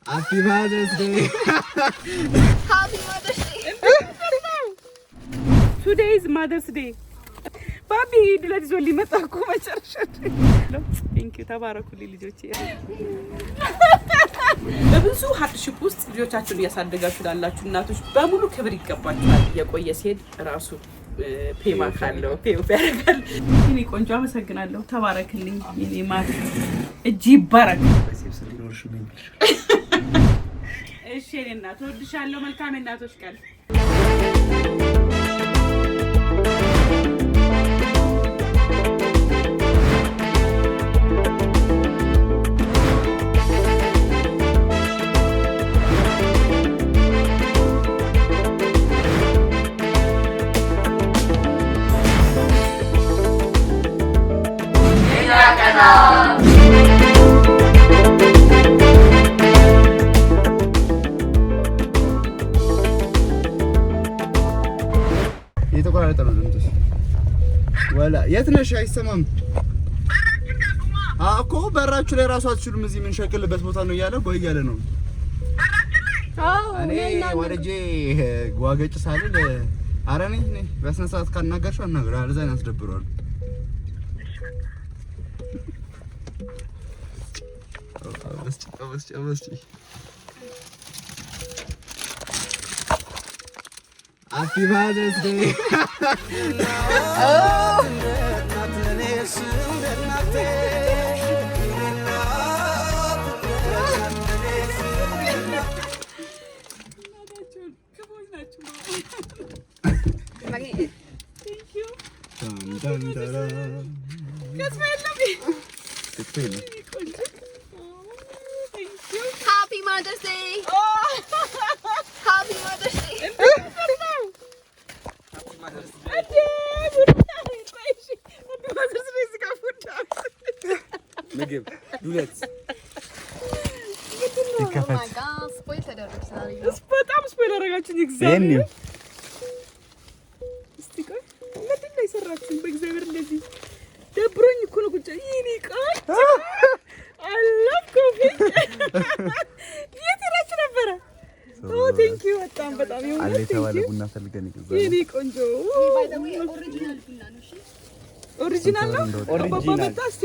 Happy Mother's Day. Happy Mother's Day. Today is Mother's Day. Papi, let's go limata ko macharasha. Thank you. ተባረኩልኝ ልጆቼ። በብዙ ሃርድሺፕ ውስጥ ልጆቻችሁን ያሳደጋችሁ ላላችሁ እናቶች በሙሉ ክብር ይገባችኋል። የቆየ ሴት ራሱ ፔማ ካለው ፔው ያረጋል። እኔ ቆንጆ አመሰግናለሁ። ተባረክልኝ የኔ ማት እጅ ይባረክ። እሺ የኔ እናት ወድሻለሁ። መልካም እናቶች ቀን የተቆራረጠ ነው ድምፅሽ። ወላ የት ነሽ? አይሰማም እኮ በራችሁ ላይ ራሱ አትችሉም። እዚህ ምን ሸክልበት ቦታ ነው እያለ ቆይ እያለ ነው። እኔ ወርጄ ዋገጭ ሳልል ኧረ ነኝ በስነ ስርዓት ካናገርሽው አናግረው አለዛን ያስደብረዋል። አበስጭ Happy Mother's Day. Thank you. Dun, dun, dun. That's my lovely. It's pretty. Thank you. Happy Mother's Day. Oh. Happy Mother's Day. ምግብ ዱለት በጣም ስፖይል አደረጋችሁኝ። እግዚአብሔር እስቲ ቆይ ምንድን ነው የሰራችሁኝ? በእግዚአብሔር እንደዚህ ደብሮኝ እኮ ነው ቁጭ ይሄኔ ቃል አላፍ ኮፊ የት ሄዳችሁ ነበረ? ኦ ቴንክ ዩ በጣም አለ የተባለ ቡና ፈልገን ይገዛል። የኔ ቆንጆ ኦሪጂናል ነው። አባባ መጣ። እስቲ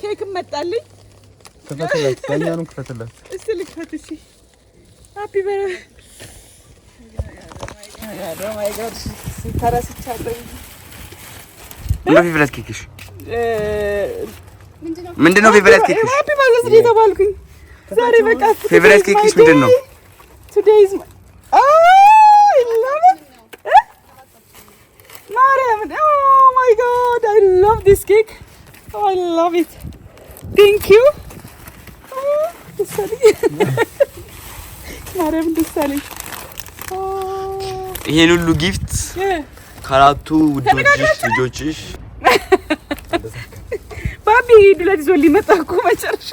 ኬክ መጣልኝ። ክፈትላት፣ ዳኛኑን ክፈትላት። እስቲ ልክፈት። እሺ ሃፒ በረ ማይ ጋድ ተረስቻለሁ። ምንድነው ፌቨራይት ኬክሽ? ምንድነው ፌቨራይት ኬክሽ? ሃፒ ማዘርስ ዴይ ተባልኩኝ ዛሬ። በቃ ፌቨራይት ኬክሽ ምንድነው? Today is my... I love it. Mariam, oh my God, I love this cake. Oh, I love it. Thank you. Oh, this Mariam, this ይሄን ሁሉ ጊፍት ካራቱ ልጆችሽ ባቢ ዱለት ዞ ሊመጣ እኮ መጨረሻ።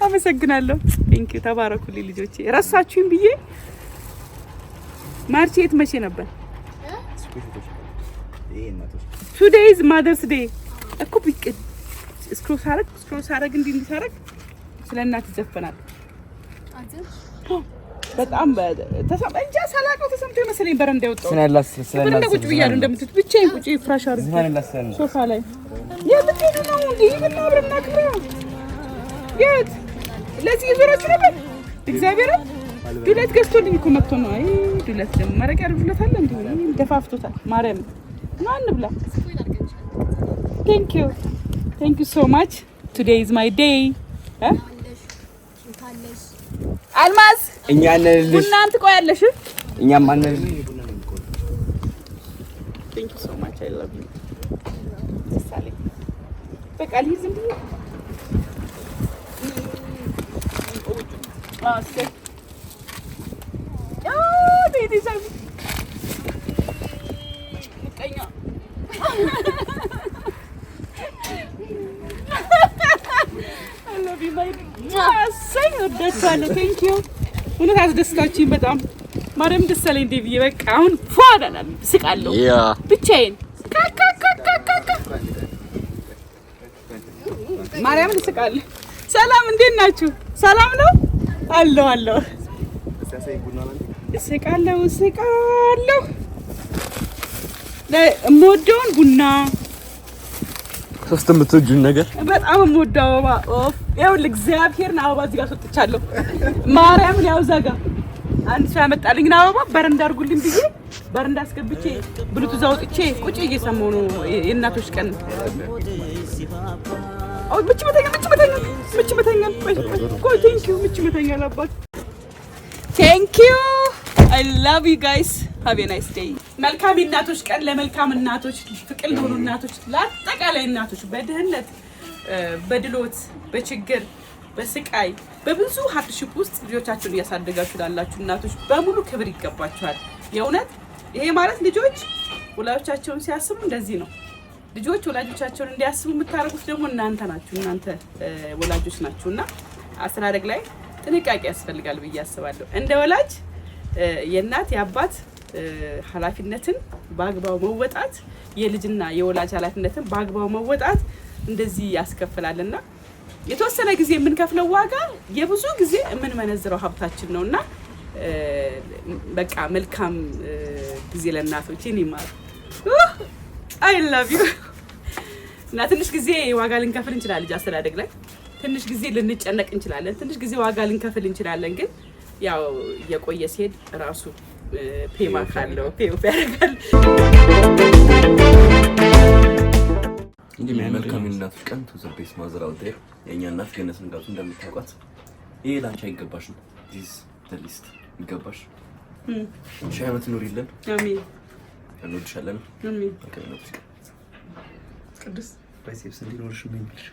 አመሰግናለሁ። ቴንክ ዩ ተባረኩልኝ ልጆቼ። ረሳችሁኝ ብዬ ማርች የት መቼ ነበር? Today is Mother's Day እኮ ቢቀድ ስክሮል ሳረግ እንዲሳረግ ስለእናት ይዘፈናል። በጣም ተሰማኝ እንጂ ሳላውቀው ተሰምቶ መሰለኝ በረንዳ ወጣው። ስለእናት ቁጭ ብያለሁ እንደምትት ብቻዬን ቁጭ ፍራሽ አድርጌ ሶፋ ላይ የምትሄዱ ነው እንዴ? ምን አብረን እናክብረው። የት ለዚህ ይዞራችሁ ነበር? እግዚአብሔር ዱለት ገዝቶልኝ እኮ መጥቶ ነው። አይ ዱለት ደግሞ ማረቅ ያርፍለት አለ እንዴ? ደፋፍቶታል። ማርያም ማን ብላ Thank you so much. Today is my day. አልማዝ እኛ ነን ቡና ትቆያለሽ? እኛም ማነን? Thank you so much. I love you. ሳሌ በቃ ልሂድ ዝም ብዬ Okay. Oh, baby, so. Kanya. I love you, my dear. Say that's all. Thank you. Uno has discussed በጣም ማርያም ደሳለኝ ዴቪ በቃ አሁን ፏዳና ስቃለሁ ብቻዬን ማርያም ልስቃለሁ። ሰላም እንዴት ናችሁ? ሰላም ነው? አለው እስቃለሁ ለሞዶን ቡና ሶስት የምትወጂውን ነገር በጣም የምወደው አበባ ይኸውልህ እግዚአብሔርን አበባ እዚህ ጋር ሰጥቻለሁ ማርያምን ያው እዛ ጋር አንድ ሰው ያመጣልኝ አበባ በረንዳ አድርጉልኝ ብዬ በረንዳ አስገብቼ ብሉቱዝ አውጥቼ ቁጭ እየሰማሁ ነው የእናቶች ቀን ምች መተኛል ቆይ ምች መተኛል አባት ቴንክ ዩ I love you guys have a nice day መልካም እናቶች ቀን ለመልካም እናቶች ፍቅር ለሆኑ እናቶች ለአጠቃላይ እናቶች በድህነት በድሎት በችግር በስቃይ በብዙ ሃርድሺፕ ውስጥ ልጆቻችሁን እያሳደጋችሁ ላላችሁ እናቶች በሙሉ ክብር ይገባችኋል የእውነት ይሄ ማለት ልጆች ወላጆቻቸውን ሲያስቡ እንደዚህ ነው ልጆች ወላጆቻቸውን እንዲያስቡ የምታረጉት ደግሞ እናንተ ናችሁ እናንተ ወላጆች ናችሁና አስተዳደግ ላይ ጥንቃቄ ያስፈልጋል ብዬ አስባለሁ እንደ ወላጅ የእናት የአባት ኃላፊነትን በአግባቡ መወጣት የልጅና የወላጅ ኃላፊነትን በአግባቡ መወጣት እንደዚህ ያስከፍላልና የተወሰነ ጊዜ የምንከፍለው ዋጋ የብዙ ጊዜ የምንመነዝረው ሀብታችን ነውና በቃ መልካም ጊዜ ለእናቶች ይማሩ I love you እና ትንሽ ጊዜ ዋጋ ልንከፍል እንችላለን ልጅ አስተዳደግ ላይ ትንሽ ጊዜ ልንጨነቅ እንችላለን ትንሽ ጊዜ ዋጋ ልንከፍል እንችላለን ግን ያው የቆየ ሲሄድ ራሱ ፔማ ካለው ፔው ያደርጋል እንግዲህ መልካም እናቶች ቀን ተዘበይስ ማዘራው ዴር የኛ እናት ገነትን ጋር እንደምታውቋት ይሄ ላንቺ አይገባሽም ዲስ ተሊስት ይገባሽ ሻይመት ኑሪልን አሜን እንወድሻለን አሜን ከነቶች ቅዱስ ባይሴፕስ እንዲኖርሽ ምን ይልሽ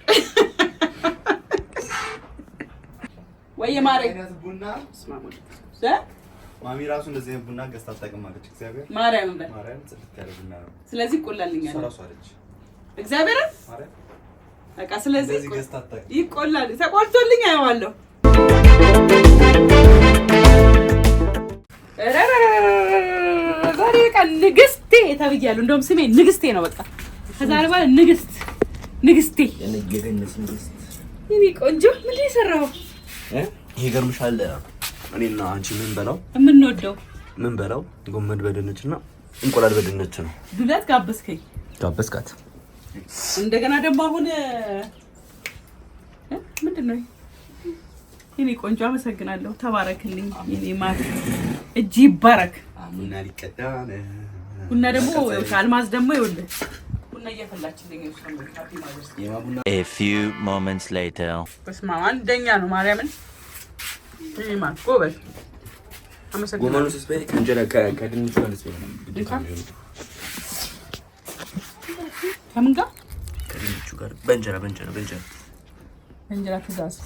ወይ ማሬ ቡና ስማሙ ማሚ ራሱ እንደዚህ ቡና ገዝታ ታጠቅማለች እግዚአብሔር ማርያም ጽድት ያለ ቡና ነው ስለዚህ ቆላልኛል ራሱ አለች እግዚአብሔር ማርያም በቃ ስለዚህ ገዝታ ታጠቅ ይቆላል ተቆልቶልኝ አየዋለሁ ዛሬ በቃ ንግስቴ ተብያለሁ እንደውም ስሜ ንግስቴ ነው በቃ ከዛሬ በኋላ ንግስቴ የነገረንስ ንግስት ይሄ ቆንጆ ምን ይሰራው ይሄ ገርምሻል እኔና አንቺ ምን በላው ጎመን በድንችና እንቁላል በድንች ነው ዱለት ጋበስካት እንደገና ደግሞ አሁን ምንድነው ይሄ ቆንጆ አመሰግናለሁ ተባረክልኝ የኔ ማር እጅ ይባረክ ቡና ሊቀዳነ ቡና ደግሞ ካልማዝ ደግሞ ይወልድ ቡና እየፈላችልኝ ነው ሃፒ ማዘርስ A few moments later በስማ አንደኛ ነው ማርያምን ይማ ጎበዝ አመሰግናለሁ ጎመኑስ ስፔ ከእንጀራ ከድንቹ ጋር ስፔ ከምን ጋር ከድንቹ ጋር በእንጀራ ትእዛዝ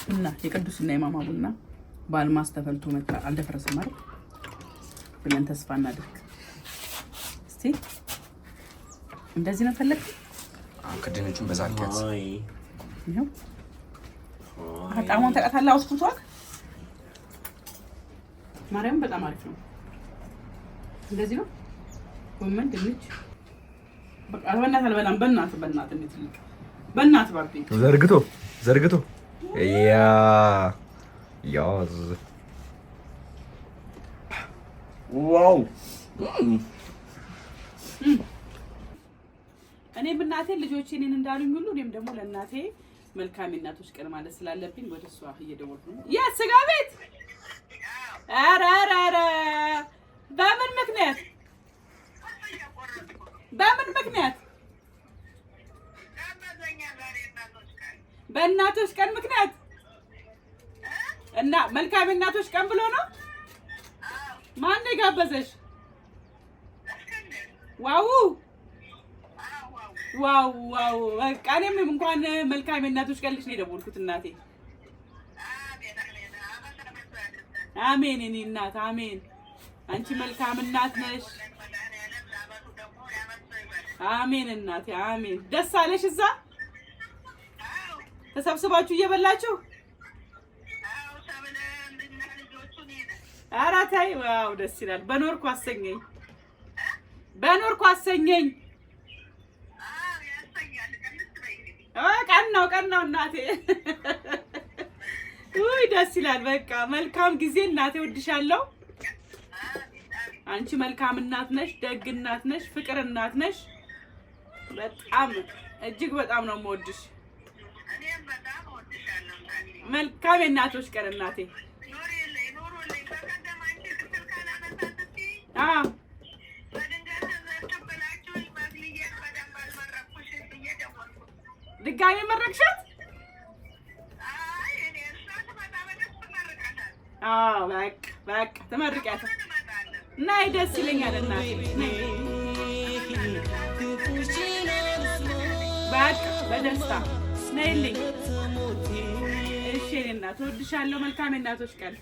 ቡና የቅዱስና የማማ ቡና በአልማዝ ተፈልቶ መጣ አልደፈረሰም አይደል ብለን ተስፋ እናድርግ እስቲ እንደዚህ ነው ፈለክ ከድንቹን በዛልከት ይሄው አጣሞን ተቀታላው አስኩቷል ማርያም በጣም አሪፍ ነው እንደዚህ ነው ጎመን ድንች በቃ በእናትህ አልበላም በእናትህ እንትልቅ በእናትህ ባርቢ ዘርግቶ ያዝ ዋው እኔም እናቴ ልጆቼ እኔን እንዳሉኝ ሁሉ እኔም ደግሞ ለእናቴ መልካም እናቶች ቀን ማለት ስላለብኝ ወደ እሷ እየደወልኩ ነው ስጋ ቤት ኧረ በምን ምክንያት በእናቶች ቀን ምክንያት እና መልካም እናቶች ቀን ብሎ ነው ማን የጋበዘሽ ዋው በቃ እኔም እንኳን መልካም እናቶች ቀን ልሽ ነው የደወልኩት እናቴ አሜን እኔ እናት አሜን አንቺ መልካም እናት ነሽ አሜን እናቴ አሜን ደስ አለሽ እዛ ተሰብስባችሁ እየበላችሁ ኧረ ተይ ዋው ደስ ይላል በኖርኩ አሰኘኝ ቀን ነው እናቴ ውይ ደስ ይላል። በቃ መልካም ጊዜ እናቴ፣ ወድሻለሁ። አንቺ መልካም እናት ነሽ፣ ደግ እናት ነሽ፣ ፍቅር እናት ነሽ። በጣም እጅግ በጣም ነው የምወድሽ። እኔም በጣም እወድሻለሁ። መልካም የእናቶች ቀን እናቴ። ኑሩልኝ። በቀደም አንቺ ክፍል ካላነሳት እስኪ በድንገት ተቀበላችሁኝ። መግልዬን በደንብ አልመረቅኩሽ ብዬ ደወልኩ። ድጋሜ መረቅሻት? አይ እኔ እሷ ትመጣ በደንብ ትመርቃታል። በቃ ትመርቂያት። እንመጣለን። ነይ፣ ደስ ይለኛል እናቴ። ነይ በቃ በደስታ ነይልኝ። እሺ እኔ እናት እወድሻለሁ። መልካም የእናቶች ቀን